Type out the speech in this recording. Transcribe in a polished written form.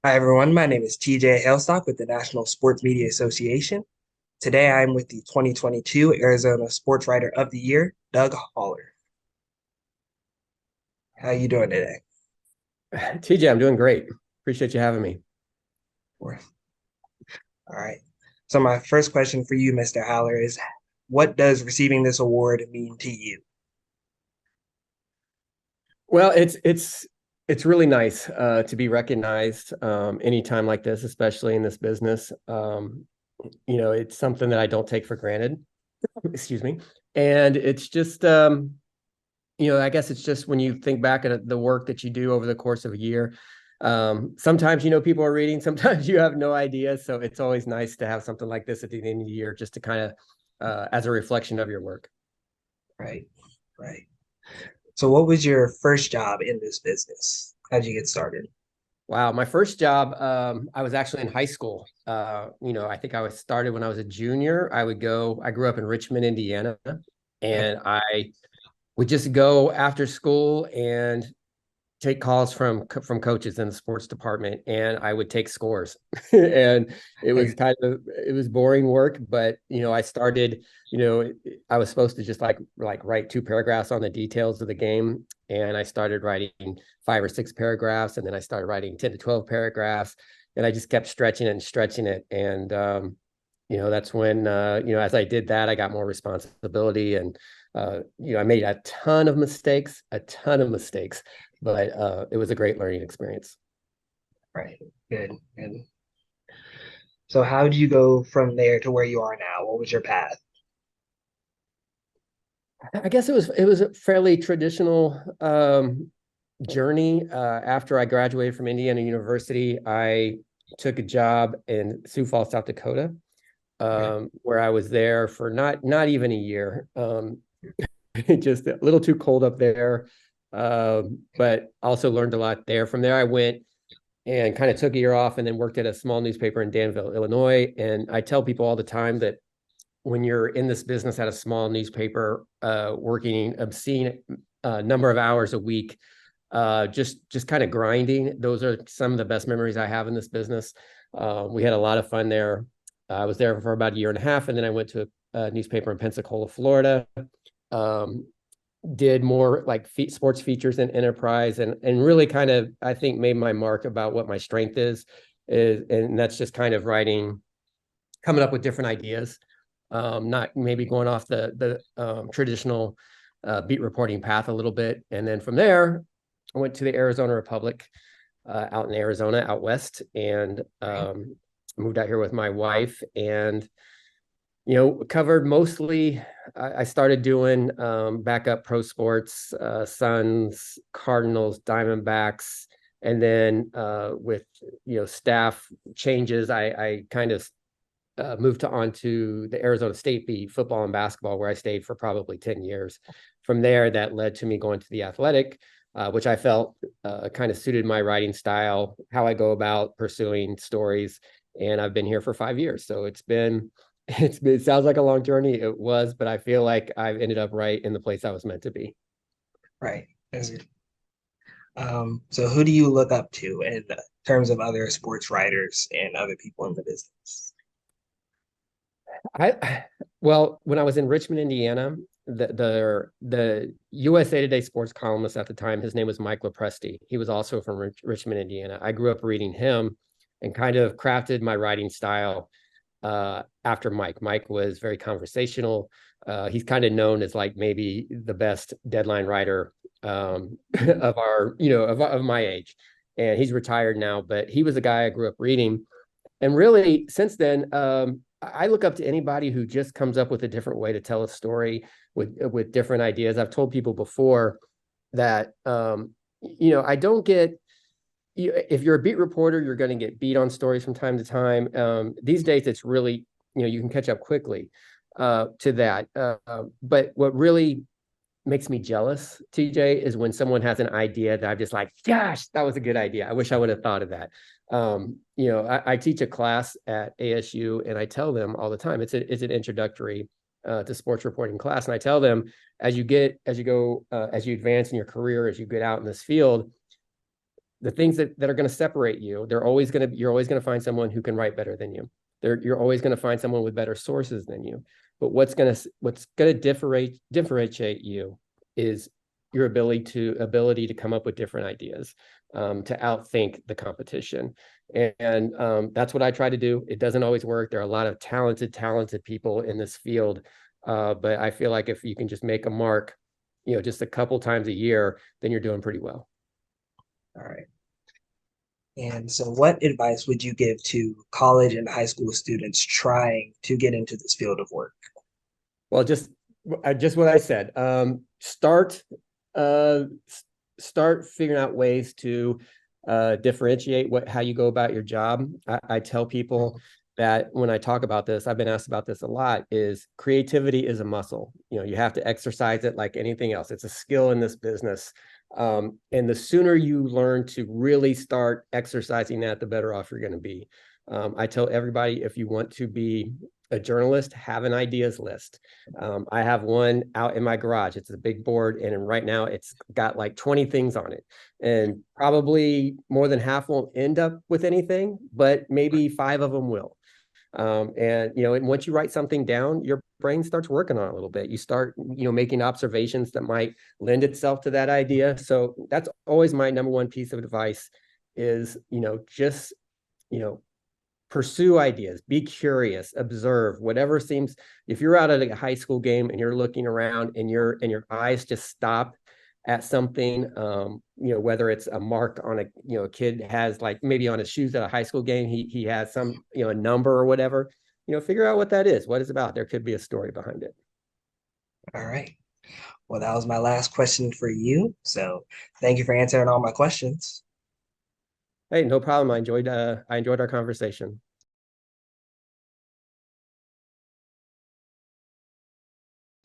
Hi, everyone. My name is TJ Hailstock with the National Sports Media Association. Today, I'm with the 2022 Arizona Sports Writer of the Year, Doug Haller. How you doing today? TJ, I'm doing great. Appreciate you having me. All right. So my first question for you, Mr. Haller, is what does receiving this award mean to you? Well, it's really nice to be recognized anytime like this, especially in this business. It's something that I don't take for granted. Excuse me. And it's just I guess it's just when you think back at the work that you do over the course of a year. Sometimes people are reading, sometimes you have no idea. So it's always nice to have something like this at the end of the year, just to kind of as a reflection of your work. Right, right. So what was your first job in this business? How'd you get started? Wow, my first job, I was actually in high school. I think started when I was a junior. I grew up in Richmond, Indiana, Okay. and I would just go after school and take calls from coaches in the sports department, and I would take scores. And it was boring work, but you know I was supposed to just like write two paragraphs on the details of the game, and I started writing 5 or 6 paragraphs, and then I started writing 10 to 12 paragraphs, and I just kept stretching it and stretching it. And that's when as I did that, I got more responsibility, and I made a ton of mistakes, but it was a great learning experience. Right. Good. Good. So how did you go from there to where you are now? What was your path? I guess it was a fairly traditional journey. After I graduated from Indiana University, I took a job in Sioux Falls, South Dakota, Okay. where I was there for not even a year. Just a little too cold up there, but also learned a lot there. From there, I went and kind of took a year off, and then worked at a small newspaper in Danville, Illinois. And I tell people all the time that when you're in this business at a small newspaper, working obscene number of hours a week, just kind of grinding, those are some of the best memories I have in this business. We had a lot of fun there. I was there for about a year and a half, and then I went to a newspaper in Pensacola, Florida. Um, did more like sports features and enterprise, and really kind of, I think, made my mark about what my strength is, and that's just kind of writing, coming up with different ideas, not maybe going off the traditional beat reporting path a little bit. And then from there, I went to the Arizona Republic, out in Arizona, out west, and Okay. moved out here with my wife, and covered mostly. I started doing backup pro sports, Suns, Cardinals, Diamondbacks, and then with staff changes, I kind of moved onto the Arizona State beat, football and basketball, where I stayed for probably 10 years. From there, that led to me going to the Athletic, which I felt kind of suited my writing style, how I go about pursuing stories. And I've been here for 5 years. So it sounds like a long journey. It was, but I feel like I've ended up right in the place I was meant to be. Right. So who do you look up to in terms of other sports writers and other people in the business? Well, when I was in Richmond, Indiana, the USA Today sports columnist at the time, his name was Mike Lopresti. He was also from Richmond, Indiana. I grew up reading him and kind of crafted my writing style after Mike. Mike was very conversational. He's kind of known as like maybe the best deadline writer of our, of my age. And he's retired now, but he was a guy I grew up reading. And really, since then, I look up to anybody who just comes up with a different way to tell a story with different ideas. I've told people before that I don't get if you're a beat reporter, you're going to get beat on stories from time to time. These days, it's really you can catch up quickly to that. But what really makes me jealous, TJ, is when someone has an idea that I'm just like, gosh, that was a good idea. I wish I would have thought of that. I teach a class at ASU, and I tell them all the time, it's an introductory to sports reporting class. And I tell them, as you advance in your career, as you get out in this field, the things that are going to separate you, you're always going to find someone who can write better than you. You're always going to find someone with better sources than you. But what's going to differentiate you is your ability to come up with different ideas, to outthink the competition. And that's what I try to do. It doesn't always work. There are a lot of talented people in this field. But I feel like if you can just make a mark, just a couple times a year, then you're doing pretty well. All right. And so, what advice would you give to college and high school students trying to get into this field of work? Well, just what I said. Uh, start figuring out ways to differentiate how you go about your job. I tell people that when I talk about this, I've been asked about this a lot, is creativity is a muscle. You have to exercise it like anything else. It's a skill in this business. And the sooner you learn to really start exercising that, the better off you're going to be. I tell everybody, if you want to be a journalist, have an ideas list. I have one out in my garage. It's a big board, and right now it's got like 20 things on it. And probably more than half won't end up with anything, but maybe 5 of them will. And once you write something down, your brain starts working on it a little bit. You start, making observations that might lend itself to that idea. So that's always my number one piece of advice is, just, pursue ideas, be curious, observe, whatever seems, if you're out at a high school game and you're looking around and your eyes just stop at something, whether it's a mark on a kid has, like, maybe on his shoes at a high school game, he has some, a number or whatever, figure out what that is, what it's about. There could be a story behind it. All right. Well, that was my last question for you. So, thank you for answering all my questions. Hey, no problem. I enjoyed our conversation.